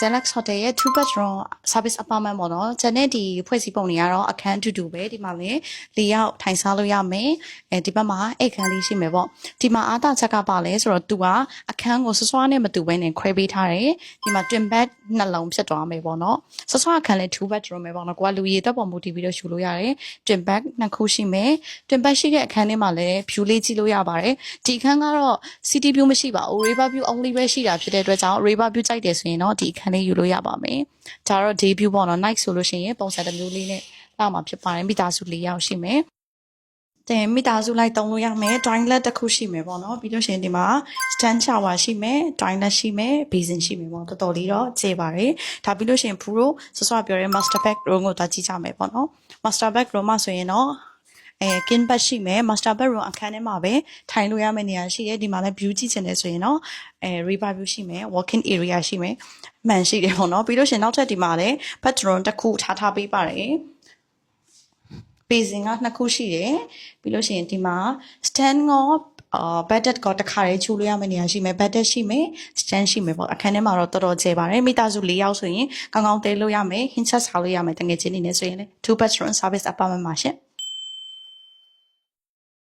Zelex Hotel ရဲ့ two bedroom service apartment ပေါ့နော်။ဂျန်နဲ့ဒီဖွဲ့စည်းပုံတွေကတော့အခန်းတူတူပဲဒီမှာလည်း၄ယောက်ထိုင်စားလို့ရမယ်။ဒီဘက်မှာအိတ်ခန်းလေးရှိမယ်ပေါ့။ဒီမှာအားသာချက်ကပါလဲဆိုတော့သူကအခန်းကိုဆွဆွနဲ့မတူဘဲနဲ့ခွဲပေးထားတယ်။ဒီမှာ twin bed နှလုံးဖြစ်သွားမယ်ပေါ့နော်။ဆွအခန်းလည်း two bedroom ပဲပေါ့နော်။ကိုကလူရည်သက်ပေါ်မူတည်ပြီးတော့ယူလို့ရတယ်။ twin bed နှစ်ခုရှိမယ်။ twin bed ရှိတဲ့အခန်းထဲမှာလည်း view လေးကြည့်လို့ရပါတယ်။ဒီအခန်းကတော့ city view မရှိပါဘူး river view only ပဲရှိတာဖြစ်တဲ့အတွက်ကြောင့် river view ကြိုက်တယ်ဆိုရင်တော့ဒီအခန်းလေးယူလို့ရပါမယ်။ဒါတော့ day view ပေါ့နော် night ဆိုလို့ရှိရင်ပုံစံတစ်မျိုးလေးနဲ့လာမှာဖြစ်ပါတယ်မိသားစု၄ယောက်ရှိမယ်။တဲ့မိသားစုလိုက်တုံးလို့ရမယ် toilet တစ်ခုရှိမယ်ပေါ့နော်ပြီးလို့ရှိရင်ဒီမှာ stand shower ရှိမယ် toilet ရှိမယ် basin ရှိမယ်ပေါ့တော်တော်လေးတော့ကျေပါတယ်ဒါပြီးလို့ရှိရင်ဖူတို့ဆောဆောပြောရဲ master bedroom ကိုသွားကြည့်ကြမယ်ပေါ့နော် master bedroom မှာဆိုရင်တော့king bed ရှိမယ် master bedroom အခန်းထဲမှာပဲထိုင်လို့ရမယ့်နေရာရှိတယ်ဒီမှာလည်း view ကြည့်ချင်တယ်ဆိုရင်တော့river view ရှိမယ် walking area ရှိမယ်မှန်ရှိတယ်ပေါ့နော်ပြီးလို့ရှိရင်နောက်ထပ်ဒီမှာလည်း bedroom တစ်ခုထားပေးပါတယ် basin ကနှစ်ခုရှိတယ်ပြီးလို့ရှိရင်ဒီမှာ stand ကbedded ကတစ်ခါလေးချိုးလို့ရမယ့်နေရာရှိမယ် bedded ရှိမယ် stand ရှိမယ်ပေါ့အခန်းထဲမှာတော့တော်တော်ကျယ်ပါတယ်မိသားစု၄ယောက်ဆိုရင်ကောင်းကောင်းတဲလို့ရမယ်ဟင်းချက်စားလို့ရမယ်တကယ်ချင်းနေနေဆိုရင်လေ two bedroom service apartment မှာရှင်